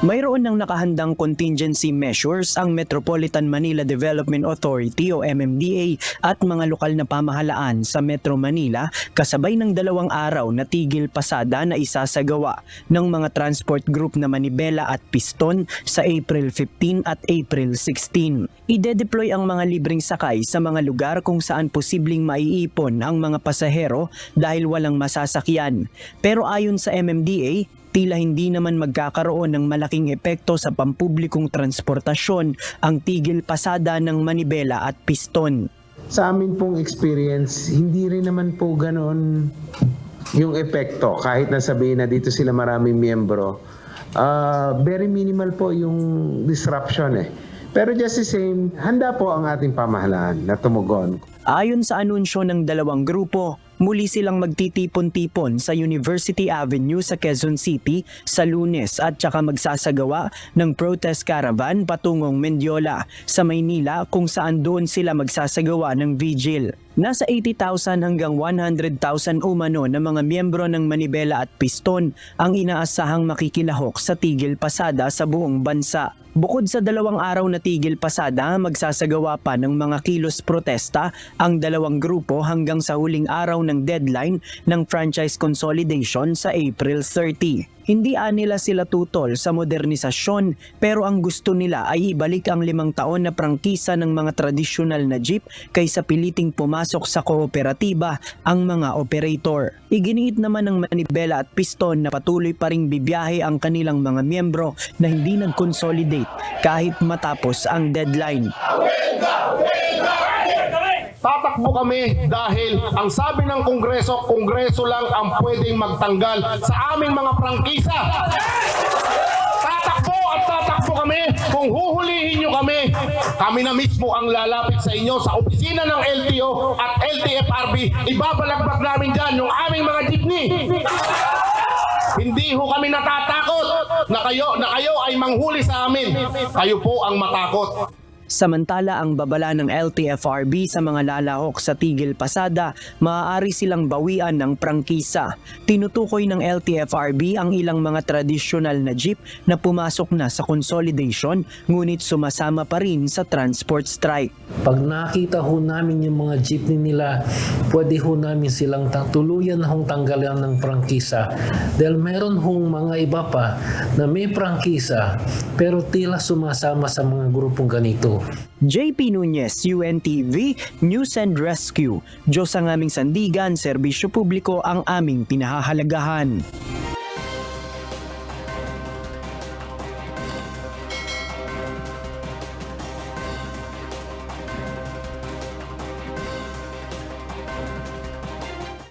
Mayroon ng nakahandang contingency measures ang Metropolitan Manila Development Authority o MMDA at mga lokal na pamahalaan sa Metro Manila kasabay ng 2 araw na tigil pasada na isasagawa ng mga transport group na Manibela at Piston sa April 15 at April 16. Ide-deploy ang mga libreng sakay sa mga lugar kung saan posibleng maiipon ang mga pasahero dahil walang masasakyan. Pero ayon sa MMDA, tila hindi naman magkakaroon ng malaking epekto sa pampublikong transportasyon ang tigil pasada ng Manibela at Piston. Sa amin pong experience, hindi rin naman po ganoon yung epekto. Kahit na sabihin na dito sila maraming miyembro, very minimal po yung disruption eh. Pero just the same, handa po ang ating pamahalaan na tumugon. Ayon sa anunsyo ng 2 grupo, muli silang magtitipon-tipon sa University Avenue sa Quezon City sa Lunes at saka magsasagawa ng protest caravan patungong Mendiola sa Maynila kung saan doon sila magsasagawa ng vigil. Nasa 80,000 hanggang 100,000 umano na mga miyembro ng Manibela at Piston ang inaasahang makikilahok sa tigil pasada sa buong bansa. Bukod sa 2 araw na tigil pasada, magsasagawa pa ng mga kilos protesta ang 2 grupo hanggang sa huling araw ng deadline ng franchise consolidation sa April 30. Hindi nila sila tutol sa modernisasyon pero ang gusto nila ay ibalik ang 5 taon na prangkisa ng mga tradisyonal na jeep kaysa piliting pumasok sa kooperatiba ang mga operator. Iginiit naman ng Manibela at Piston na patuloy pa ring bibiyahe ang kanilang mga miyembro na hindi nag-consolidate kahit matapos ang deadline. Tatakbo kami dahil ang sabi ng Kongreso lang ang pwedeng magtanggal sa aming mga prangkisa. Tatakbo kami. Kung huhulihin nyo kami na mismo ang lalapit sa inyo sa opisina ng LTO at LTFRB. Ibabalagbag namin dyan yung aming mga jeepney. Hindi ho kami natatakot na kayo ay manghuli sa amin. Kayo po ang matakot. Samantala ang babala ng LTFRB sa mga lalahok sa tigil pasada, maaari silang bawian ng prangkisa. Tinutukoy ng LTFRB ang ilang mga tradisyonal na jeep na pumasok na sa consolidation ngunit sumasama pa rin sa transport strike. Pag nakita ho namin yung mga jeepney nila, pwede ho namin silang tuluyan na hong tanggalan ng prangkisa. Dahil meron hong mga iba pa na may prangkisa pero tila sumasama sa mga grupong ganito. JP Nunez, UNTV, News and Rescue. Diyos ang aming sandigan, serbisyo publiko ang aming pinahahalagahan.